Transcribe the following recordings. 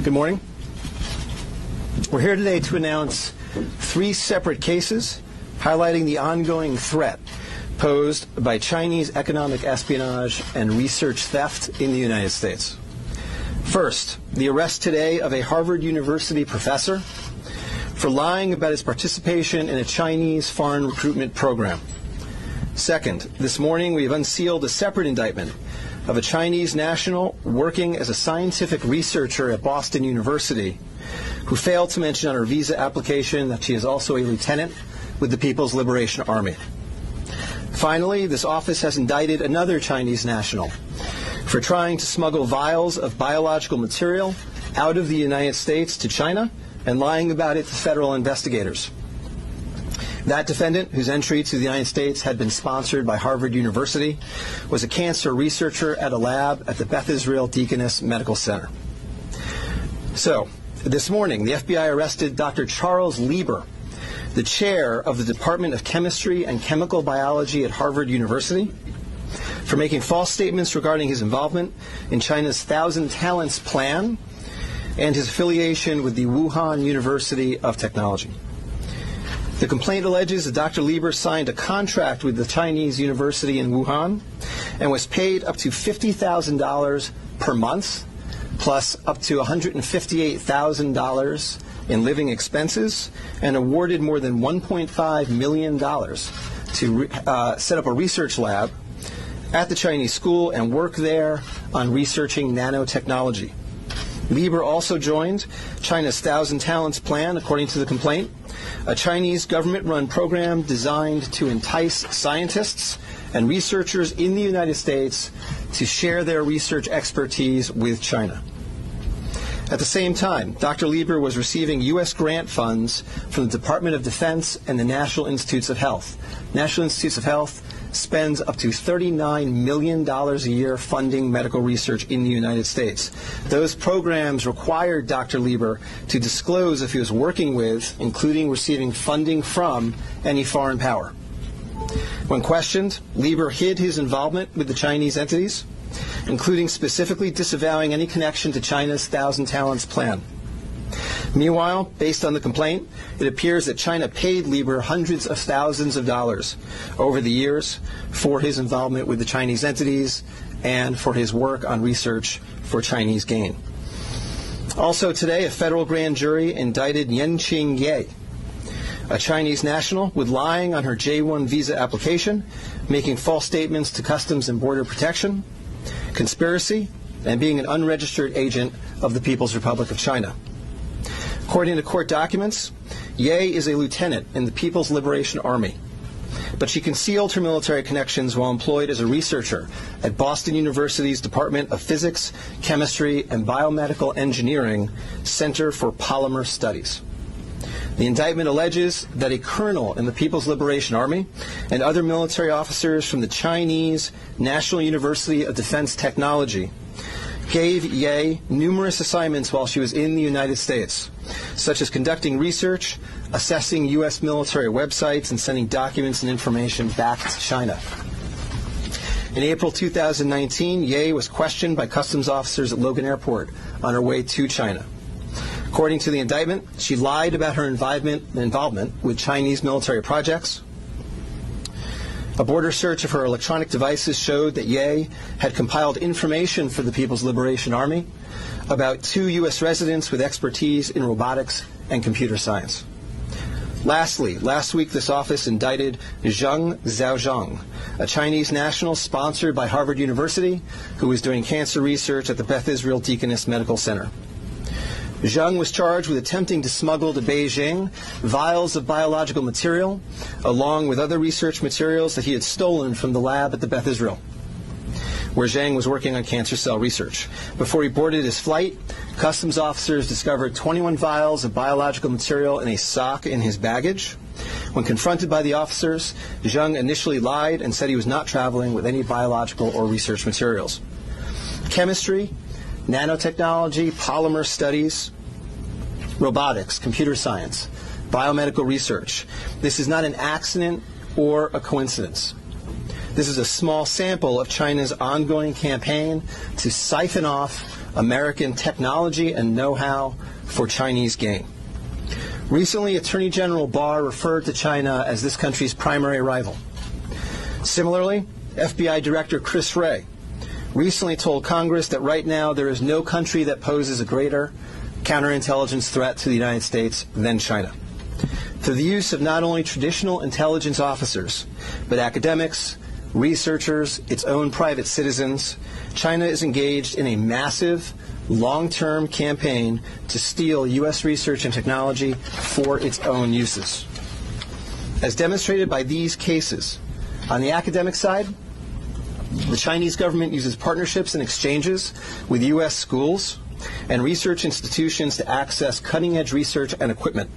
Good morning. We're here today to announce 3 separate cases highlighting the ongoing threat posed by Chinese economic espionage and research theft in the United States. First, the arrest today of a Harvard University professor for lying about his participation in a Chinese foreign recruitment program. Second, this morning we have unsealed a separate indictment of a Chinese national working as a scientific researcher at Boston University who failed to mention on her visa application that she is also a lieutenant with the People's Liberation Army. Finally, this office has indicted another Chinese national for trying to smuggle vials of biological material out of the United States to China and lying about it to federal investigators. That defendant, whose entry to the United States had been sponsored by Harvard University, was a cancer researcher at a lab at the Beth Israel Deaconess Medical Center. So, this morning, the FBI arrested Dr. Charles Lieber, the chair of the Department of Chemistry and Chemical Biology at Harvard University, for making false statements regarding his involvement in China's Thousand Talents Plan and his affiliation with the Wuhan University of Technology. The complaint alleges that Dr. Lieber signed a contract with the Chinese university in Wuhan and was paid up to $50,000 per month, plus up to $158,000 in living expenses, and awarded more than $1.5 million to set up a research lab at the Chinese school and work there on researching nanotechnology. Lieber also joined China's Thousand Talents Plan, according to the complaint, a Chinese government-run program designed to entice scientists and researchers in the United States to share their research expertise with China. At the same time, Dr. Lieber was receiving U.S. grant funds from the Department of Defense and the National Institutes of Health. National Institutes of Health spends up to $39 million a year funding medical research in the United States. Those programs required Dr. Lieber to disclose if he was working with, including receiving funding from, any foreign power. When questioned, Lieber hid his involvement with the Chinese entities, including specifically disavowing any connection to China's Thousand Talents Plan. Meanwhile, based on the complaint, it appears that China paid Lieber hundreds of thousands of dollars over the years for his involvement with the Chinese entities and for his work on research for Chinese gain. Also today, a federal grand jury indicted Yanqing Ye, a Chinese national, with lying on her J-1 visa application, making false statements to Customs and Border Protection, conspiracy, and being an unregistered agent of the People's Republic of China. According to court documents, Ye is a lieutenant in the People's Liberation Army, but she concealed her military connections while employed as a researcher at Boston University's Department of Physics, Chemistry, and Biomedical Engineering Center for Polymer Studies. The indictment alleges that a colonel in the People's Liberation Army and other military officers from the Chinese National University of Defense Technology gave Ye numerous assignments while she was in the United States, such as conducting research, assessing U.S. military websites, and sending documents and information back to China. In April 2019, Ye was questioned by customs officers at Logan Airport on her way to China. According to the indictment, she lied about her involvement with Chinese military projects. A border search of her electronic devices showed that Ye had compiled information for the People's Liberation Army about 2 U.S. residents with expertise in robotics and computer science. Lastly, last week this office indicted Zheng Zhaozhang, a Chinese national sponsored by Harvard University who was doing cancer research at the Beth Israel Deaconess Medical Center. Zheng was charged with attempting to smuggle to Beijing vials of biological material, along with other research materials that he had stolen from the lab at the Beth Israel, where Zheng was working on cancer cell research. Before he boarded his flight, customs officers discovered 21 vials of biological material in a sock in his baggage. When confronted by the officers, Zheng initially lied and said he was not traveling with any biological or research materials. Chemistry, nanotechnology, polymer studies, robotics, computer science, biomedical research. This is not an accident or a coincidence. This is a small sample of China's ongoing campaign to siphon off American technology and know-how for Chinese gain. Recently, Attorney General Barr referred to China as this country's primary rival. Similarly, FBI Director Chris Wray recently told Congress that right now there is no country that poses a greater counterintelligence threat to the United States than China. Through the use of not only traditional intelligence officers, but academics, researchers, its own private citizens, China is engaged in a massive, long-term campaign to steal U.S. research and technology for its own uses. As demonstrated by these cases, on the academic side, the Chinese government uses partnerships and exchanges with U.S. schools and research institutions to access cutting-edge research and equipment.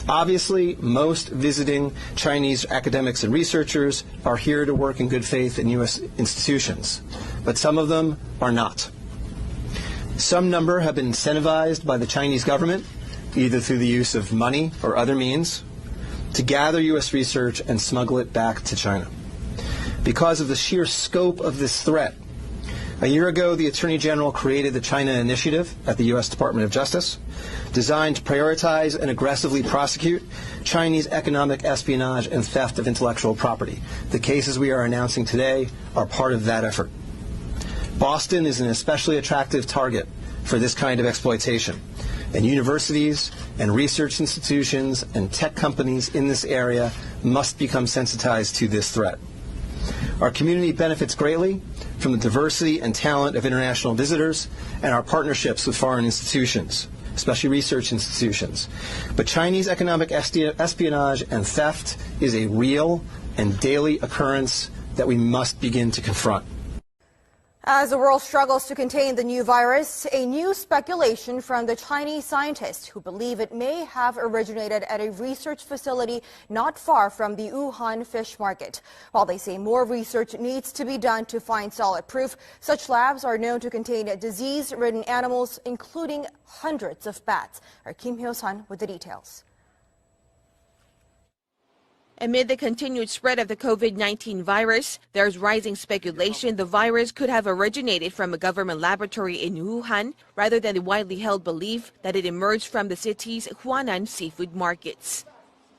Obviously, most visiting Chinese academics and researchers are here to work in good faith in U.S. institutions, but some of them are not. Some number have been incentivized by the Chinese government, either through the use of money or other means, to gather U.S. research and smuggle it back to China. Because of the sheer scope of this threat, a year ago, the Attorney General created the China Initiative at the U.S. Department of Justice, designed to prioritize and aggressively prosecute Chinese economic espionage and theft of intellectual property. The cases we are announcing today are part of that effort. Boston is an especially attractive target for this kind of exploitation, and universities and research institutions and tech companies in this area must become sensitized to this threat. Our community benefits greatly from the diversity and talent of international visitors and our partnerships with foreign institutions, especially research institutions. But Chinese economic espionage and theft is a real and daily occurrence that we must begin to confront. As the world struggles to contain the new virus, a new speculation from the Chinese scientists who believe it may have originated at a research facility not far from the Wuhan fish market. While they say more research needs to be done to find solid proof, such labs are known to contain disease-ridden animals, including hundreds of bats. Our Kim Hyo-sun with the details. Amid the continued spread of the COVID-19 virus, there's rising speculation the virus could have originated from a government laboratory in Wuhan, rather than the widely held belief that it emerged from the city's Huanan seafood markets.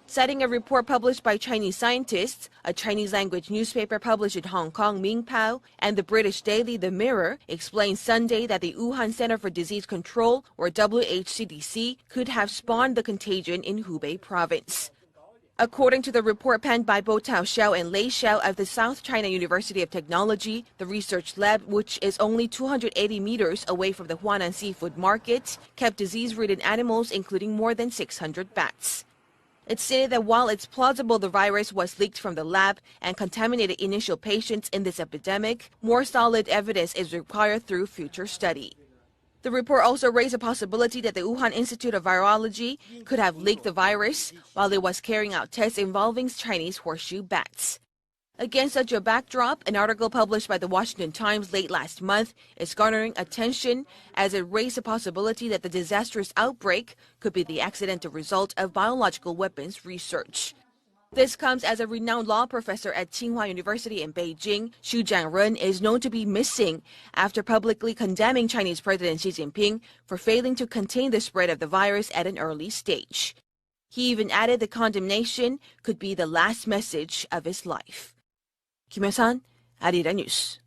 Citing a report published by Chinese scientists, a Chinese-language newspaper published in Hong Kong, Mingpao, and the British daily The Mirror explained Sunday that the Wuhan Center for Disease Control, or WHCDC, could have spawned the contagion in Hubei province. According to the report penned by Bo Tao Xiao and Lei Xiao of the South China University of Technology, the research lab, which is only 280 meters away from the Huanan seafood market, kept disease-ridden animals, including more than 600 bats. It stated that while it's plausible the virus was leaked from the lab and contaminated initial patients in this epidemic, more solid evidence is required through future study. The report also raised a possibility that the Wuhan Institute of Virology could have leaked the virus while it was carrying out tests involving Chinese horseshoe bats. Against such a backdrop, an article published by the Washington Times late last month is garnering attention as it raised the possibility that the disastrous outbreak could be the accidental result of biological weapons research. This comes as a renowned law professor at Tsinghua University in Beijing, Xu Jianren, is known to be missing after publicly condemning Chinese President Xi Jinping for failing to contain the spread of the virus at an early stage. He even added the condemnation could be the last message of his life. Kim Hyo-sun, Arirang News.